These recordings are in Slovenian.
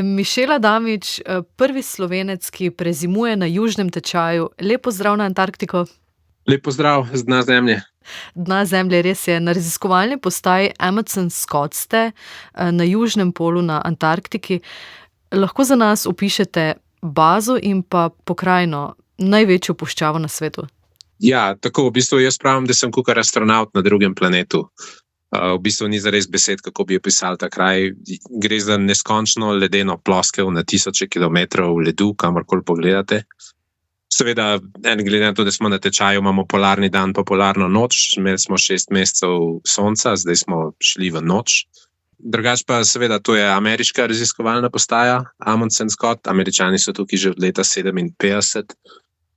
Mišel Adamič, prvi Slovenec, ki prezimuje na južnem tečaju. Lep pozdrav na Antarktiko. Lep pozdrav z dna Zemlje. Dna Zemlje, res je. Na raziskovalni postaji Amundsen Scott ste, na južnem polu na Antarktiki. Lahko za nas opišete bazo in pa pokrajino, največjo puščavo na svetu? Ja, tako, v bistvu jaz pravim, da sem kakor astronaut na drugem planetu. V bistvu ni zares besed, kako bi opisal ta kraj. Gre za neskončno ledeno ploskev na tisoče kilometrov ledu, kamorkoli pogledate. Seveda, glede na to, da smo na tečaju, imamo polarni dan pa polarno noč. Imeli smo 6 mesecev sonca, zdaj smo šli v noč. Drugače pa seveda, to je ameriška raziskovalna postaja, Amundsen Scott. Američani so tukaj že od leta 57.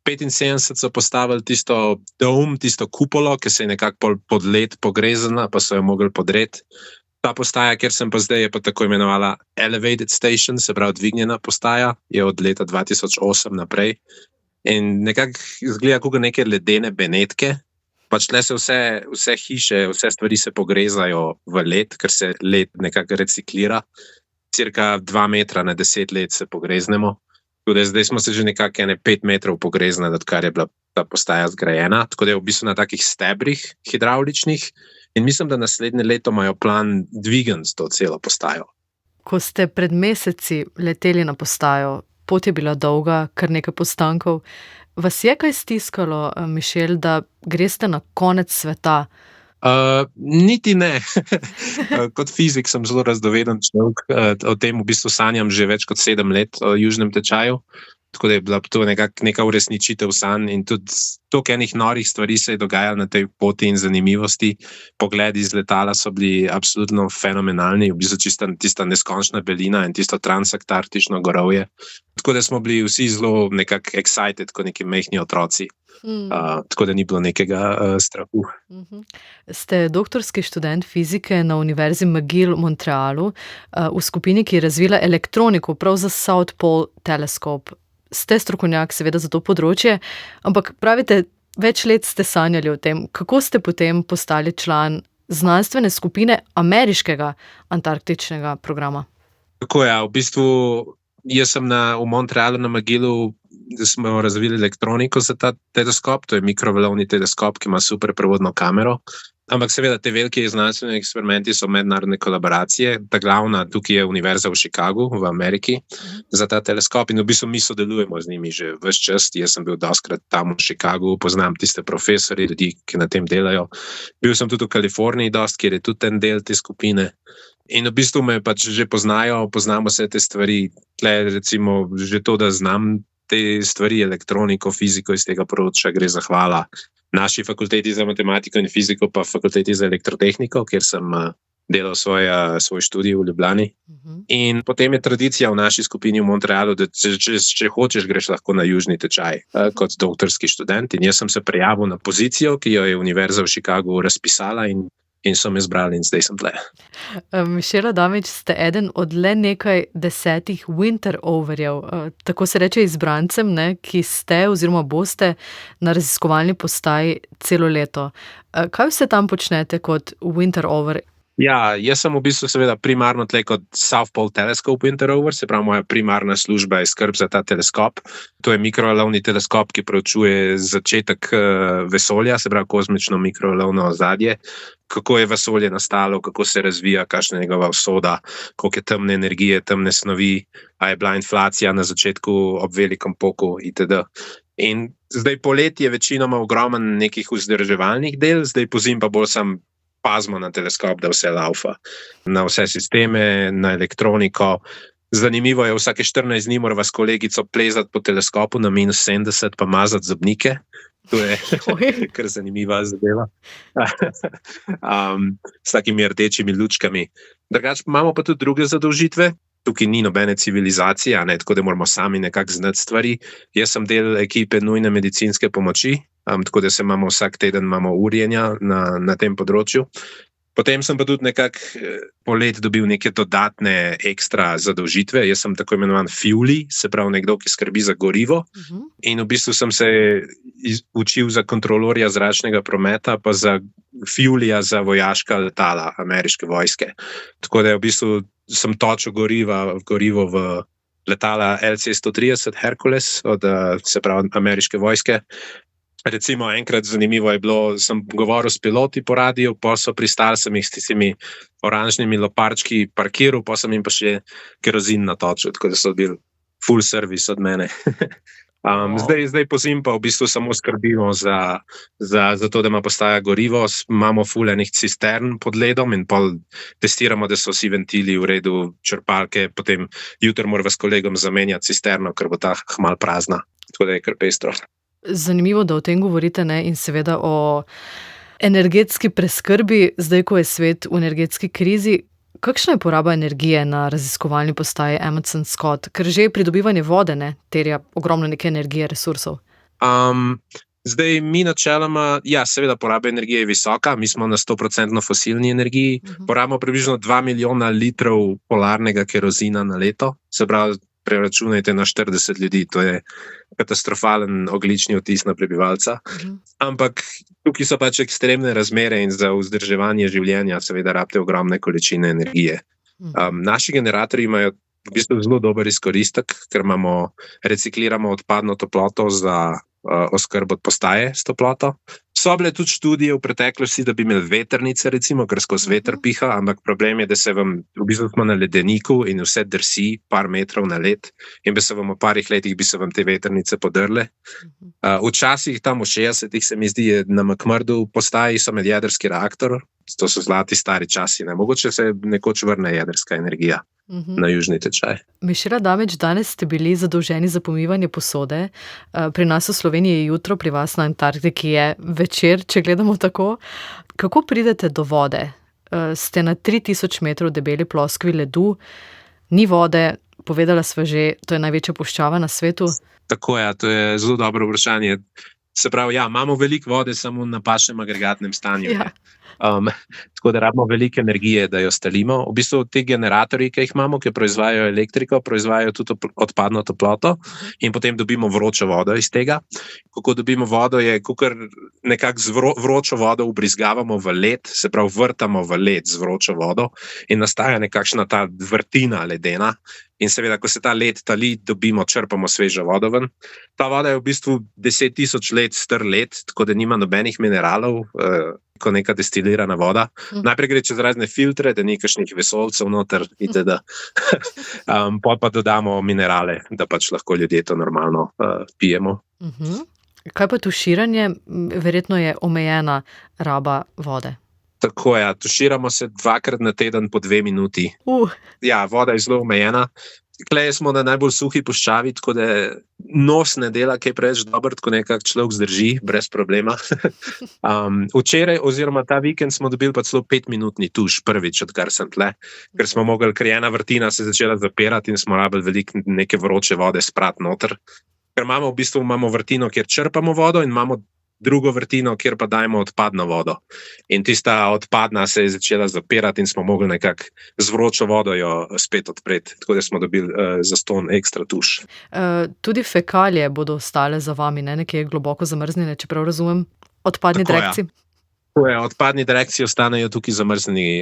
75 so postavili tisto dom, tisto kupolo, ki se je nekako pod led pogrezana, pa so jo mogli podreti. Ta postaja, kjer sem pa zdaj, je pa tako imenovala Elevated Station, se pravi dvignjena postaja, je od leta 2008 naprej. In nekako izgleda kot neke ledene benetke. Pač tle se vse hiše, vse stvari se pogrezajo v led, ker se led nekako reciklira. Cirka 2 metra na 10 let se pogreznemo. Tudi zdaj smo se že nekako 5 metrov pogreznali, odkar je bila ta postaja zgrajena. Tako da je v bistvu na takih stebrih hidravličnih. In mislim, da naslednje leto imajo plan dvigant to celo postajo. Ko ste pred meseci leteli na postajo, pot je bila dolga, kar nekaj postankov. Vas je kaj stiskalo, Mišel, da greste na konec sveta? Niti ne. Kot fizik sem zelo razdoveden človek. O tem v bistvu sanjam že več kot 7 let o južnem tečaju. Tako da je bila to neka uresničitev sanj in tudi toliko enih norih stvari se je dogajalo na tej poti in zanimivosti. Pogledi iz letala so bili absolutno fenomenalni, v bistvu tista neskončna belina in tisto transantarktično gorovje. Tako da smo bili vsi zelo nekako excited, kot neki majhni otroci. Tako da ni bilo nekega strahu. Ste doktorski študent fizike na Univerzi McGill v Montrealu, v skupini, ki je razvila elektroniko prav za South Pole Telescope. Ste strokovnjak seveda za to področje, ampak pravite, več let ste sanjali o tem. Kako ste potem postali član znanstvene skupine ameriškega antarktičnega programa? Tako je, v bistvu jaz sem v Montrealu na McGillu, da smo razvili elektroniko za ta teleskop, to je mikrovalovni teleskop, ki ima super prevodno kamero. Ampak seveda te velike znanstvene eksperimenti so mednarodne kolaboracije. Ta glavna tukaj je Univerza v Chicagu v Ameriki za ta teleskop in v bistvu mi sodelujemo z njimi že ves čas. Jaz sem bil dostikrat tam v Chicagu, poznam tiste profesorje, ljudi, ki na tem delajo. Bil sem tudi v Kaliforniji dost, kjer je tudi en del te skupine. In v bistvu me pač že poznamo vse te stvari. Tle recimo že to, da znam te stvari, elektroniko, fiziko iz tega področja, gre zahvala naši fakulteti za matematiko in fiziko, pa fakulteti za elektrotehniko, kjer sem delal svoj študij v Ljubljani. In potem je tradicija v naši skupini v Montrealu, da če hočeš, greš lahko na južni tečaj kot doktorski študent. In jaz sem se prijavil na pozicijo, ki jo je Univerza v Chicagu razpisala in so me izbrali in zdaj sem tle. Mišel Adamič, ste eden od le nekaj 10 winter overjev, tako se reče izbrancem, ki ste oziroma boste na raziskovalni postaji celo leto. Kaj vse tam počnete kot winter over? Ja, jaz sem v bistvu seveda primarno tle kot South Pole Telescope Winter Over, se pravi moja primarna služba je skrb za ta teleskop. To je mikrovalovni teleskop, ki preučuje začetek vesolja, se pravi kozmično mikrovalovno ozadje, kako je vesolje nastalo, kako se razvija, kakšna je njegova usoda, koliko je temne energije, temne snovi, a je bila inflacija na začetku ob velikem poku itd. In zdaj poleti je večinoma ogromen nekih vzdrževalnih del, zdaj pozimi pa bolj sam pazimo na teleskop, da vse laufa. Na vse sisteme, na elektroniko. Zanimivo je, vsake 14 dni mora vas kolegico plezati po teleskopu na -70 pa mazati zobnike. To je kar zanimiva zadeva. S takimi rdečimi lučkami. Drugače imamo pa tudi druge zadolžitve. Tukaj ni nobene civilizacije, tako da moramo sami nekako znati stvari. Jaz sem del ekipe nujne medicinske pomoči, tako da se imamo vsak teden urjenja na tem področju. Potem sem pa tudi nekako polet dobil neke dodatne ekstra zadolžitve. Jaz sem tako imenovan fueli, se pravi nekdo, ki skrbi za gorivo. In v bistvu sem se učil za kontrolorja zračnega prometa, pa za fuelija za vojaška letala ameriške vojske. Tako da je v bistvu sem točil gorivo v letala LC-130 Hercules od se pravi ameriške vojske. Recimo enkrat zanimivo je bilo, sem govoril s piloti po radiju, pa so pristali, sem jih s tistimi oranžnimi loparčki parkiral, pa sem jim pa še kerozin natočil, tako da so bili full service od mene. Zdaj pozim pa v bistvu samo skrbimo za to, da ima postaja gorivo, imamo full enih cistern pod ledom in pol testiramo, da so vsi ventili v redu, črpalke, potem jutri morava s kolegom zamenjati cisterno, ker bo ta hmal prazna, tako da je kar pestro. Zanimivo, da o tem govorite, ne? In seveda o energetski preskrbi, zdaj, ko je svet v energetski krizi. Kakšna je poraba energije na raziskovalni postaji Amundsen Scott? Ker že pridobivanje vode ne terja ogromno neke energije, resursov. Zdaj, mi načeloma, seveda poraba energije je visoka, mi smo na 100% fosilni energiji, porabimo približno 2 milijona litrov polarnega kerozina na leto, se pravi, preračunajte na 40 ljudi, to je katastrofalen ogljični odtis na prebivalca. Ampak tukaj so pač ekstremne razmere in za vzdrževanje življenja seveda rabite ogromne količine energije. Naši generatorji imajo v bistvu zelo dober izkoristek, ker recikliramo odpadno toploto za oskrbo od postaje s toploto. So bile tudi študije v preteklosti, da bi imeli vetrnice, recimo, ker skozi veter piha, ampak problem je, da se vam, v bistvu smo na ledeniku in vse drsi par metrov na led in bi se vam v parih letih bi se vam te vetrnice podrle. Včasih tam v 60-ih se mi zdi, na McMurdu postaji so med jedrski reaktor, to so zlati stari časi, ne? Mogoče se nekoč vrne jedrska energija na južni tečaj. Mišela Damič, danes ste bili zadolženi za pomivanje posode. Pri nas v Sloveniji je jutro, pri vas na Antarktiki je večer, če gledamo tako. Kako pridete do vode? Ste na 3000 metrov debeli ploskvi ledu, ni vode, povedala sva že, to je največja puščava na svetu. Tako je, to je zelo dobro vprašanje. Se pravi, imamo veliko vode, samo na pašnem agregatnem stanju. Tako da rabimo veliko energije, da jo stalimo. V bistvu ti generatorji, ki jih imamo, ki proizvajajo elektriko, proizvajajo tudi odpadno toploto in potem dobimo vročo vodo iz tega. Kako dobimo vodo, je kakor nekako z vročo vodo ubrizgavamo v led, se pravi vrtamo v led z vročo vodo in nastaja nekakšna ta vrtina ledena. In seveda, ko se ta led tali, črpamo svežo vodo ven. Ta voda je v bistvu 10 000 let star led, tako da nima nobenih mineralov, kot neka destilirana voda. Najprej gre čez razne filtre, da ni kakšnih vesoljcev noter, itd. Potem pa dodamo minerale, da pač lahko ljudje to normalno pijemo. Kaj pa tuširanje? Verjetno je omejena raba vode. Tako je, tuširamo se 2-krat na teden po 2 minuti. Voda je zelo omejena. Tukaj smo na najbolj suhi puščavi, tako da nos ne dela kaj preveč dobro, tako nekako človek zdrži, brez problema. Včeraj oziroma ta vikend smo dobili pa celo 5-minutni tuš, prvič, odkar sem tle, ker smo mogli, ker ena vrtina se začela zapirati in smo rabili veliko neke vroče vode sprati noter. Ker imamo vrtino, kjer črpamo vodo in imamo drugo vrtino, kjer pa dajemo odpadno vodo. In tista odpadna se je začela zapirati in smo mogli nekako z vročo vodo jo spet odpreti. Tako da smo dobili zastonj ekstra tuš. Tudi fekalije bodo ostale za vami, ne? Nekje globoko zamrznjene, če prav razumem. Odpadni drekci. Odpadni drekci ostanejo tukaj zamrznjeni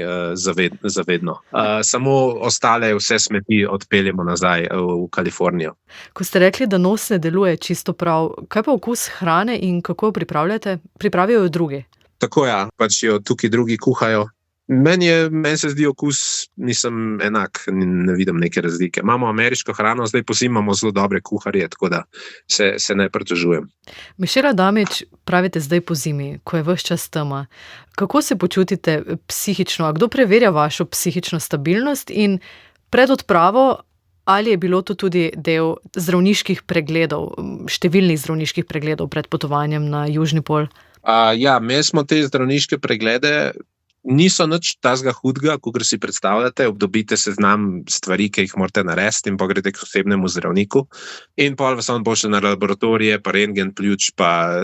zavedno. Samo ostale vse smeti odpeljemo nazaj v Kalifornijo. Ko ste rekli, da nos ne deluje čisto prav, kaj pa okus hrane in kako jo pripravljate? Pripravijo jo drugi? Tako je, pač jo tukaj drugi kuhajo. Meni se zdi okus, nisem enak, ne vidim neke razlike. Imamo ameriško hrano, zdaj imamo zelo dobre kuharje, tako da se ne pritožujem. Mišela Damič, pravite zdaj po zimi, ko je ves čas tema. Kako se počutite psihično? A kdo preverja vašo psihično stabilnost in pred odpravo, ali je bilo to tudi del zdravniških pregledov, številnih zdravniških pregledov pred potovanjem na Južni pol? Imeli smo te zdravniške preglede. Niso nič tazga hudega, kakor si predstavljate, obdobite seznam stvari, ki jih morate narediti in pa greste k osebnemu zdravniku in pol vas on pošlje na laboratorije, pa rentgen pljuč, pa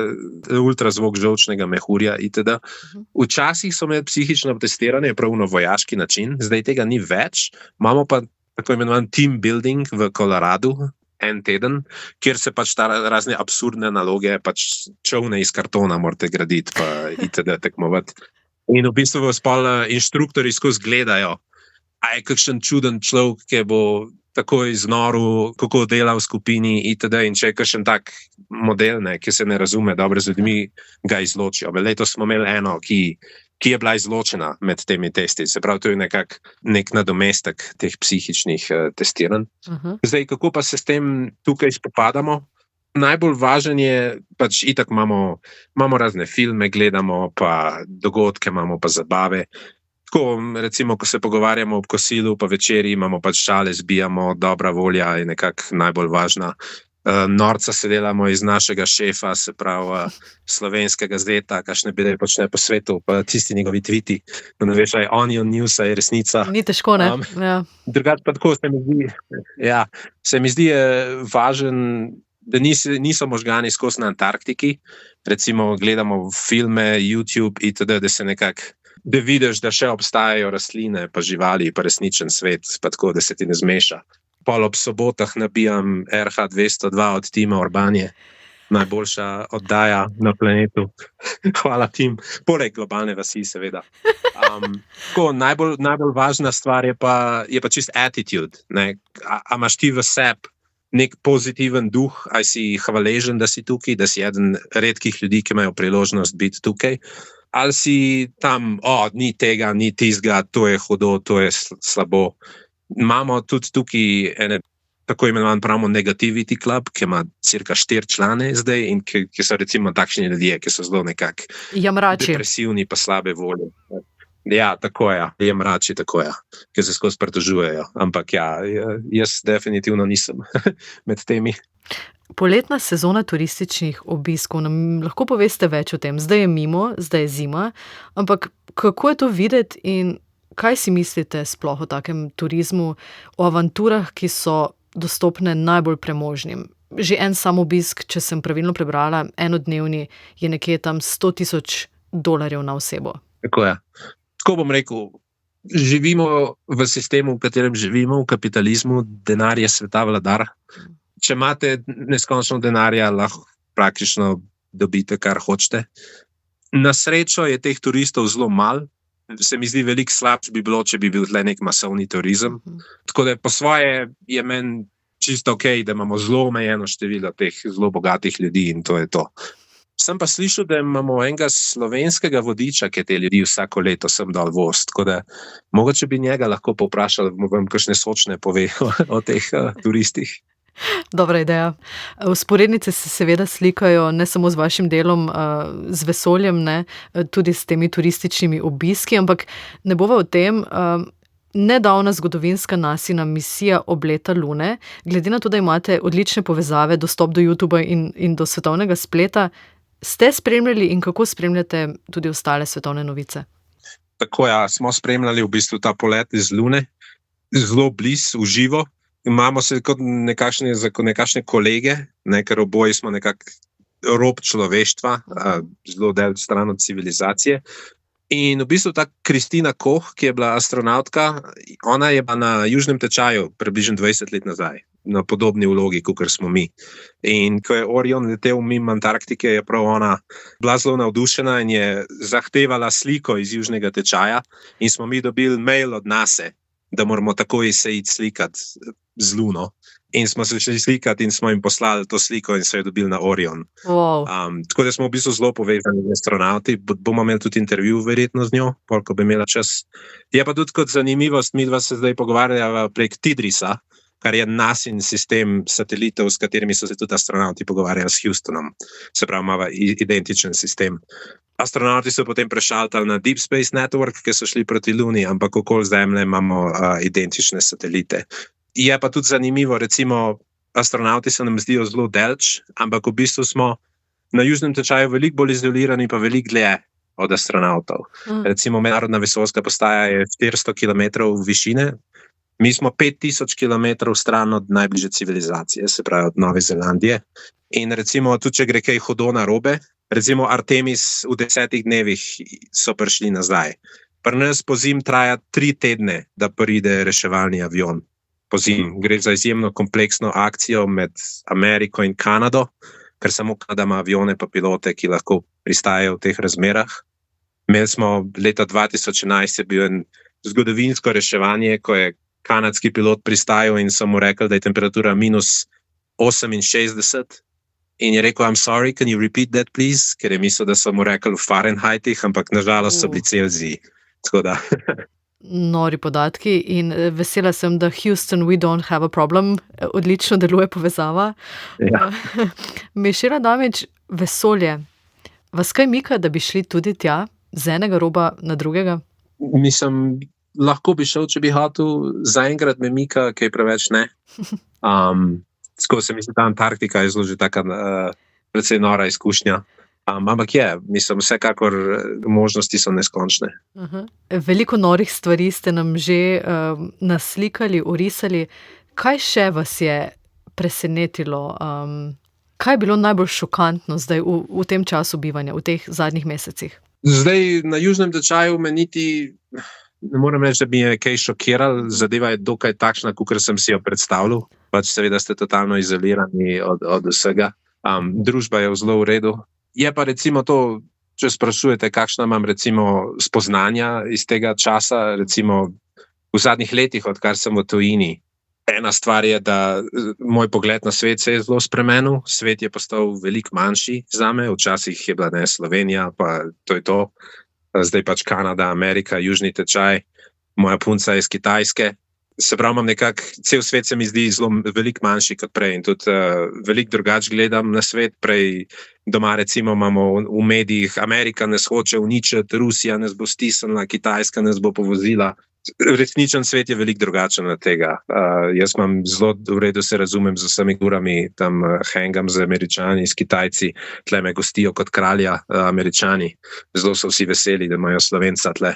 ultrazvok žolčnega mehurja itd. Včasih so imeli psihično testiranje prav na vojaški način, zdaj tega ni več, imamo pa tako imenovan team building v Koloradu, en teden, kjer se pač ta razne absurdne naloge, pač čovne iz kartona morate graditi, pa itd. Tekmovati. In v bistvu vas inštruktori skozi gledajo, a je kakšen čuden človek, ki bo takoj znoril, kako dela v skupini itd. In če je kakšen tak model, ne, ki se ne razume dobro z ljudmi, ga izločijo. Letos smo imeli eno, ki je bila izločena med temi testi. Se pravi, to je nek nadomestek teh psihičnih testiranj. Zdaj, kako pa se s tem tukaj spopadamo? Najbolj važen je, pač itak imamo razne filme, gledamo pa dogodke, imamo pa zabave. Tako, recimo, ko se pogovarjamo ob kosilu, pa večeri imamo pač šale, zbijamo, dobra volja je nekako najbolj važna. Norca se delamo iz našega šefa, se pravi slovenskega zeta, kakšne bile počne po svetu, pa tisti njegovi tviti, da ne veš, aj Onion News, aj resnica. Ni težko, ne? Ja. Drugače pa tako se mi zdi važen, da niso možgani skozi na Antarktiki, recimo gledamo filme, YouTube itd., da se nekako da vidiš, da še obstajajo rastline, pa živali, pa resničen svet, pa tako, da se ti ne zmeša. Pol ob sobotah nabijam RH202 od Tima Urbanje, najboljša oddaja na planetu. Hvala, Tim. Poleg globalne vasi, seveda. Tako, najbolj važna stvar je pa čist attitude. Ne? A imaš ti v sebi nek pozitiven duh, a si hvaležen, da si tukaj, da si eden redkih ljudi, ki imajo priložnost biti tukaj, ali si tam, ni tega, ni tizga, to je hudo, to je slabo. Imamo tudi tukaj tako imenovan pravimo Negativity Club, ki ima cirka 4 člane zdaj in ki so recimo takšni ljudje, ki so zelo nekako depresivni pa slabe volje. Ja, tako je, jamrači, tako je, ki se skozi pritožujejo. Ampak ja, jaz definitivno nisem med temi. Poletna sezona turističnih obiskov, nam lahko poveste več o tem? Zdaj je mimo, zdaj je zima, ampak kako je to videti in kaj si mislite sploh o takem turizmu, o avanturah, ki so dostopne najbolj premožnim? Že en sam obisk, če sem pravilno prebrala, enodnevni je nekje tam $100,000 na osebo. Tako je. Tako bom rekel, živimo v sistemu, v katerem živimo, v kapitalizmu, denar je sveta vladar. Če imate neskončno denarja, lahko praktično dobite, kar hočete. Na srečo je teh turistov zelo malo. Se mi zdi veliko slabše bi bilo, če bi bil tle nek masovni turizem. Tako da po svoje je meni čisto ok, da imamo zelo omejeno število teh zelo bogatih ljudi in to je to. Sem pa slišal, da imamo enega slovenskega vodiča, ki te ljudi vsako leto sem dal voz. Tako da mogoče bi njega lahko povprašal, da vam kakšne sočne pove o teh turistih. Dobra ideja. Vzporednice se seveda slikajo ne samo z vašim delom, z vesoljem, ne, tudi s temi turističnimi obiski, ampak ne bova o tem. Nedavna zgodovinska NASIna misija obleta Lune, glede na to, da imate odlične povezave, dostop do YouTubea in do svetovnega spleta, ste spremljali in kako spremljate tudi ostale svetovne novice? Tako ja, smo spremljali v bistvu ta polet iz Lune, zelo blizu, v živo. Imamo se kot nekakšne kolege, ker oboji smo nekako rob človeštva, zelo del stran od civilizacije. In v bistvu ta Kristina Koch, ki je bila astronautka, ona je bila na južnem tečaju približno 20 let nazaj, na podobni vlogi, kot smo mi. In ko je Orion letel mimo Antarktike, je prav ona bila zelo navdušena in je zahtevala sliko iz južnega tečaja in smo mi dobili mail od NASA, da moramo takoj se iti slikati z Luno. In smo se šli slikati in smo jim poslali to sliko in so jo dobili na Orion. Wow. Tako da smo v bistvu zelo povezani z astronauti. Bomo imeli tudi intervju verjetno z njo, ko bi imela čas. Je pa tudi kot zanimivost, midva se zdaj pogovarjava prek Tidrisa, kar je NASIN sistem satelitov, s katerimi so se tudi astronauti pogovarjali s Houstonom. Se pravi, imava identičen sistem. Astronauti so potem prešaltali na Deep Space Network, ki so šli proti Luni, ampak okoli Zemlje imamo identične satelite. Je pa tudi zanimivo, recimo, astronauti se nam zdijo zelo daleč, ampak v bistvu smo na južnem tečaju veliko bolj izolirani, pa veliko dlje od astronautov. Recimo, mednarodna vesoljska postaja je 400 km višine, mi smo 5000 km stran od najbližje civilizacije, se pravi od Nove Zelandije. In recimo, tudi če gre kaj hudo narobe, recimo Artemis v 10 dnevih so prišli nazaj. Pri nas po zim traja 3 tedne, da pride reševalni avion. Po zim gre za izjemno kompleksno akcijo med Ameriko in Kanado, ker samo Kanada ima avione pa pilote, ki lahko pristajajo v teh razmerah. Imeli smo leta 2011 je bil en zgodovinsko reševanje, ko je kanadski pilot pristajal in so mu rekli, da je temperatura -68 in je rekel, I'm sorry, can you repeat that please? Ker je mislil, da so mu rekli v Fahrenheitih, ampak nažalost so bili Celziji. Tako da. Nori podatki in vesela sem, da Houston, we don't have a problem, odlično deluje povezava. Ja. Mišela Damič, vesolje, vas kaj mika, da bi šli tudi tja, z enega roba na drugega? Mislim, lahko bi šel, če bi hotel, zaenkrat me mika, kaj preveč ne. Tako se misli, ta Antarktika je zelo že taka precej nora izkušnja. Ampak mislim, vsekakor možnosti so neskončne. Veliko norih stvari ste nam že naslikali, orisali. Kaj še vas je presenetilo? Kaj je bilo najbolj šokantno zdaj v tem času bivanja, v teh zadnjih mesecih? Zdaj, na južnem tečaju me niti, ne morem reči, da bi me kaj šokiral, zadeva je dokaj takšna, kakor sem si jo predstavljal. Pač seveda ste totalno izolirani od vsega. Družba je zelo v redu. Je pa recimo to, če sprašujete, kakšna imam recimo spoznanja iz tega časa, recimo v zadnjih letih, odkar sem v tujini. Ena stvar je, da moj pogled na svet se je zelo spremenil. Svet je postal veliko manjši zame. Včasih je bila Slovenija, pa to je to. Zdaj pač Kanada, Amerika, južni tečaj. Moja punca je iz Kitajske. Se pravi, imam nekako, cel svet se mi zdi zelo veliko manjši kot prej in tudi veliko drugače gledam na svet. Prej doma recimo imamo v medijih, Amerika nas hoče uničiti, Rusija nas bo stisnila, Kitajska nas bo povozila. Resničen svet je veliko drugačen od tega. Jaz imam zelo v redu, se razumem z vsemi urami, tam hangam z Američani, s Kitajci, tle me gostijo kot kralja Američani. Zelo so vsi veseli, da imajo Slovenca tle.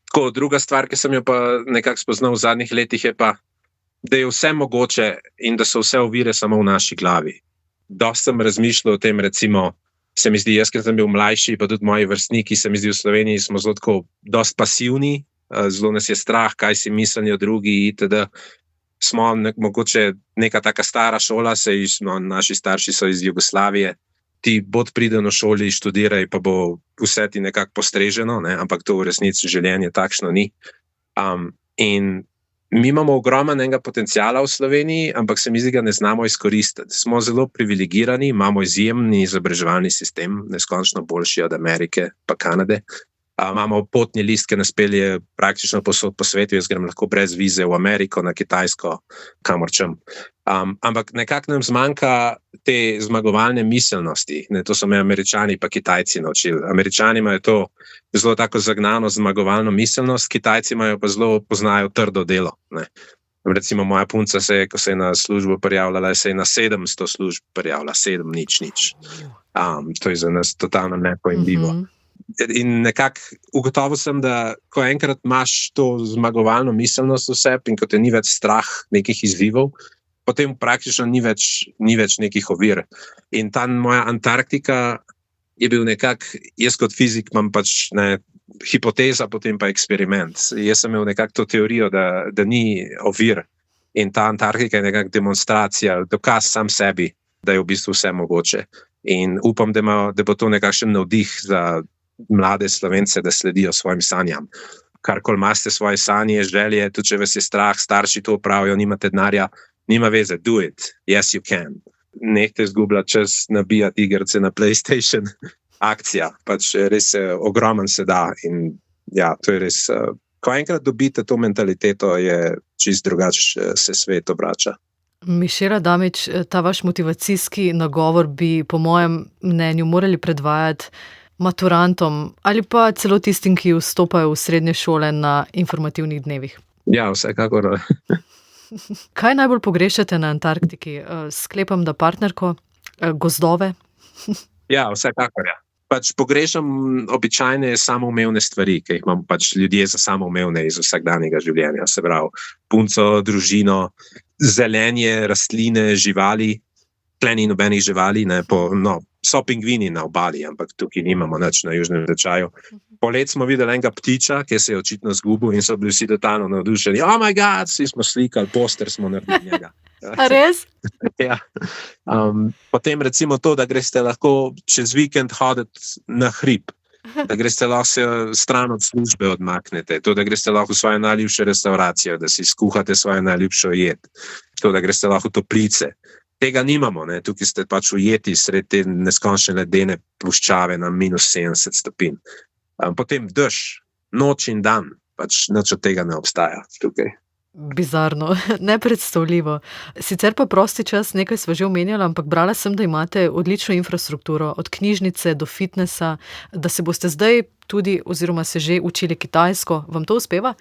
Tako, druga stvar, ki sem jo pa nekako spoznal v zadnjih letih, je pa, da je vse mogoče in da so vse ovire samo v naši glavi. Dosti sem razmišljal o tem, recimo, se mi zdi, jaz, ker sem bil mlajši, pa tudi moji vrstniki, se mi zdi, v Sloveniji smo zelo tako dosti pasivni, zelo nas je strah, kaj si mislijo drugi, itd. Smo mogoče neka taka stara šola, naši starši so iz Jugoslavije, ti bod priden v šoli, študiraj, pa bo vse ti nekako postreženo, ne? Ampak to v resnici življenje takšno ni. In mi imamo ogromnega potencijala v Sloveniji, ampak se mi zdi, ga ne znamo izkoristiti. Smo zelo privilegirani, imamo izjemni izobraževalni sistem, neskončno boljši od Amerike pa Kanade. Imamo potni list, ki nas pelje praktično povsod po svetu, jaz grem lahko brez vize v Ameriko, na Kitajsko, kamor čem. Ampak nekako nam zmanjka te zmagovalne miselnosti. Ne, to so me Američani pa Kitajci naučili. Američani imajo to zelo tako zagnano zmagovalno miselnost, Kitajci imajo pa zelo poznajo trdo delo. Ne. Recimo moja punca ko se je na službo prijavljala, se je na 700 služb prijavila, 7 nič. To je za nas totalno nepojemljivo. In nekako ugotovil sem, da ko enkrat imaš to zmagovalno miselnost v sebi in ko te ni več strah nekih izzivov, potem praktično ni več nekih ovir. In ta moja Antarktika je bil nekako, jaz kot fizik imam pač hipoteza, potem pa eksperiment. Jaz sem imel nekako to teorijo, da ni ovir. In ta Antarktika je nekako demonstracija, dokaz sam sebi, da je v bistvu vse mogoče. In upam, da bo to nekakšen navdih za mlade Slovence, da sledijo svojim sanjam. Karkoli imate svoje sanje, želje, tudi če vas je strah, starši to pravijo, nimate denarja, nima veze, do it, yes you can. Nehajte izgubljati čas nabijati igrice na PlayStation, akcija, pač res ogromen se da in ja, to je res, ko enkrat dobite to mentaliteto, je čist drugače se svet obrača. Mišela Damič, ta vaš motivacijski nagovor bi po mojem mnenju morali predvajati maturantom ali pa celo tistim, ki vstopajo v srednje šole na informativnih dnevih. Ja, vsekakor. Kaj najbolj pogrešate na Antarktiki? Sklepam, da partnerko, gozdove? Ja, vsekakor, ja. Pač pogrešam običajne samoumevne stvari, ki jih imam pač ljudje za samoumevne iz vsakdanjega življenja. Se pravi, punco, družino, zelenje, rastline, živali, tle ni nobenih živali, so pingvini na obali, ampak tukaj nimamo nič na južnem tečaju. Polet smo videli enega ptiča, ki se je očitno zgubil in so bili vsi totalno navdušeni. Oh my god, vsi smo slikali, poster smo naredili njega. A res? Ja. Potem recimo to, da greste lahko čez vikend hoditi na hrib. Da greste lahko se stran od službe odmaknete, to, da greste lahko v svojo najljubšo restauracijo, da si skuhate svojo najljubšo jed, to, da greste lahko v toplice. Tega nimamo, ne? Tukaj ste pač ujeti sred te neskončne ledene puščave na -70 stopinj. Potem dež, noč in dan, pač nič od tega ne obstaja tukaj. Bizarno, nepredstavljivo. Sicer pa prosti čas, nekaj sva že omenjala, ampak brala sem, da imate odlično infrastrukturo, od knjižnice do fitnesa, da se boste zdaj tudi, oziroma se že učili kitajsko. Vam to uspeva?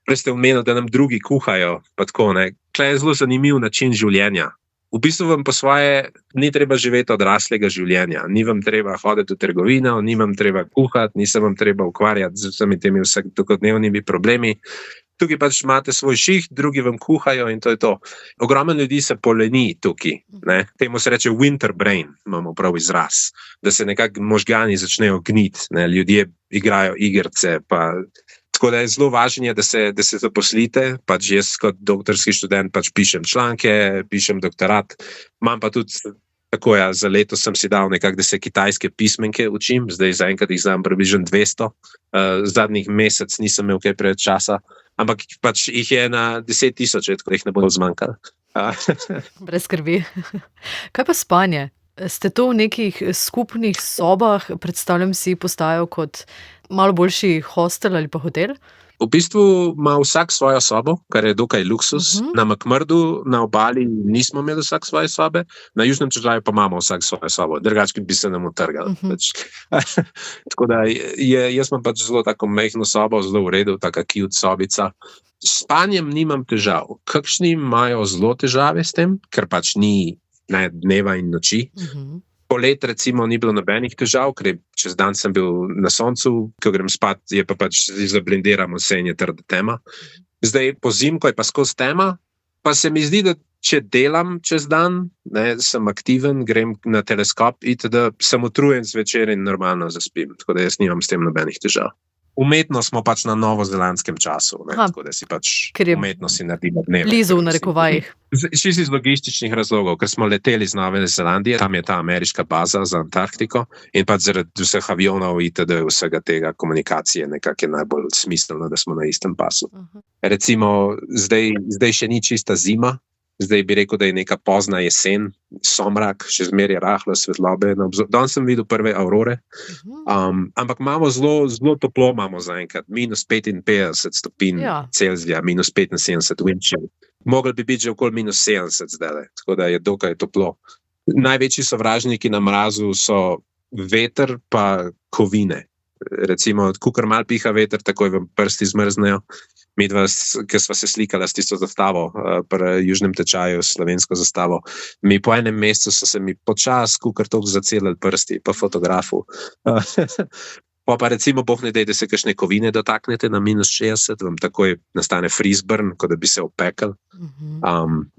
Prej ste omenili, da nam drugi kuhajo, pa tako, ne. Tukaj je zelo zanimiv način življenja. V bistvu vam po svoje ni treba živeti odraslega življenja, ni vam treba hoditi v trgovino, ni vam treba kuhati, ni se vam treba ukvarjati z vsemi temi vsakodnevnimi problemi. Tukaj pač imate svoj šiht, drugi vam kuhajo in to je to. Ogromno ljudi se poleni tukaj, ne. Temu se reče winter brain, imamo prav izraz, da se nekako možgani začnejo gniti, ne. Ljudje igrajo igrice, pa tako da je zelo važno, da se zaposlite, pač jaz kot doktorski študent pač pišem članke, pišem doktorat, imam pa tudi tako, ja, za leto sem si dal nekako, da se kitajske pismenke učim, zdaj zaenkrat jih znam približno 200, zadnjih mesec nisem imel kaj preveč časa, ampak pač jih je na 10.000, tako da jih ne bo zmanjkalo. Brez skrbi. Kaj pa spanje? Ste to v nekih skupnih sobah, predstavljam si postajo kot malo boljši hostel ali pa hotel? V bistvu ima vsak svojo sobo, kar je dokaj luksus. Na McMurdu, na obali nismo imeli vsak svoje sobe, na Južnem Čežlaju pa imamo vsak svojo sobo, drugače bi se nam utrgali. Tako da jaz imam pač zelo tako majhno sobo, zelo v redu, taka cute sobica. S spanjem nimam težav. Kakšni imajo zelo težave s tem, ker pač ni dneva in noči. Polet recimo ni bilo nobenih težav, ker čez dan sem bil na soncu, ko grem spat, je pa pač zablendiram vse in je trda tema. Zdaj po zimko je pa skozi tema, pa se mi zdi, da če delam čez dan, ne, sem aktiven, grem na teleskop itd., sem utrujen zvečer in normalno zaspim, tako da jaz nimam s tem nobenih težav. Umetno smo pač na novozelandskem času, ne, tako da si pač umetno si naredimo dneve. Blizu v narekovajih. Čisto iz logističnih razlogov, ker smo leteli iz Nove Zelandije, tam je ta ameriška baza za Antarktiko in pač zaradi vseh avionov itd., vsega tega komunikacije nekako je najbolj smiselno, da smo na istem pasu. Recimo, zdaj še ni čista zima, zdaj bi rekel, da je neka pozna jesen, somrak, še zmeraj je rahlo svetlobe. Danes sem videl prve aurore, ampak imamo zelo toplo imamo zaenkrat, -55 stopinj Celzija, -75 wind chill. Mogli bi biti že okoli -70 zdaj, tako da je dokaj toplo. Največji sovražniki na mrazu so veter pa kovine. Recimo, kukar mal piha veter, takoj vam prsti zmrznejo. Midva, ki sva se slikala s tisto zastavo pri južnem tečaju, slovensko zastavo, po enem mesecu so se mi počas kukar toliko zacelili prsti, pa fotografu. Pa recimo, boh ne dej, da se kakšne kovine dotaknete na -60, vam takoj nastane freeze burn, kot da bi se opekel.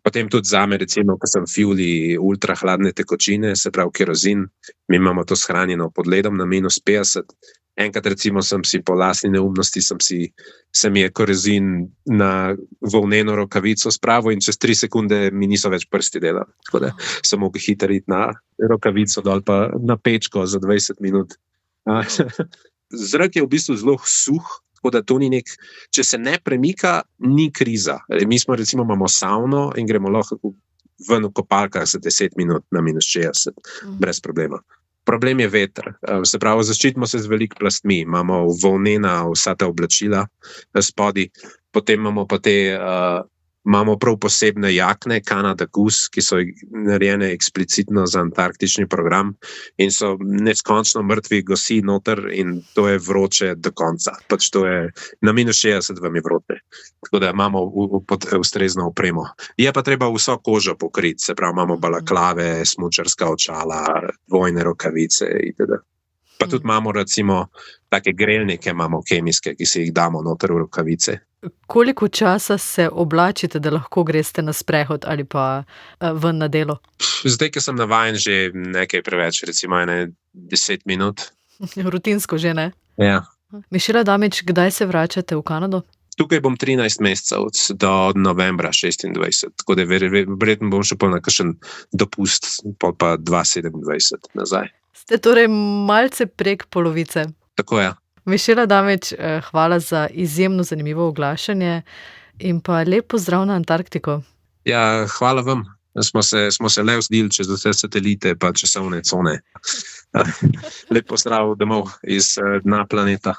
Potem tudi zame, recimo, ko sem fuli ultra hladne tekočine, se pravi kerozin, mi imamo to shranjeno pod ledom na -50. Enkrat recimo sem si po lastni neumnosti, se mi je kerozin na volneno rokavico spravil in čez 3 sekunde mi niso več prsti delali. Tako da sem mogel hitro iti na rokavico dol pa na pečko za 20 minut. Zrak je v bistvu zelo suh, tako da to ni če se ne premika, ni kriza. Mi smo recimo imamo savno in gremo lahko ven v kopalkah za 10 minut na -60, brez problema. Problem je veter, se pravi, zaščitimo se z veliko plastmi, imamo volnena vsa ta oblačila spodaj, potem imamo pa imamo prav posebne jakne, Canada Goose, ki so narejene eksplicitno za antarktični program in so neskončno mrtvi gosi noter in to je vroče do konca. Pač to je na -60 vam je vroče. Tako da imamo ustrezno opremo. Je pa treba vso kožo pokriti, se pravi, imamo balaklave, smučarska očala, dvojne rokavice itd. Pa tudi imamo recimo take grelnike, imamo kemijske, ki si jih damo noter v rokavice. Koliko časa se oblačite, da lahko greste na sprehod ali pa ven na delo? Zdaj, ko sem navajen že nekaj preveč, recimo 10 minut. Rutinsko že, ne? Ja. Mišela Damič, kdaj se vračate v Kanado? Tukaj bom 13 mesecev do novembra 26, tako da verjetno bom še pol na kakšen dopust, pol pa 2027 nazaj. Ste torej malce prek polovice. Tako je. Mišela Damič, hvala za izjemno zanimivo oglašanje in pa lep pozdrav na Antarktiko. Ja, hvala vam. Smo se le vzdili čez vse satelite pa časovne cone. Lep pozdrav domov iz dna planeta.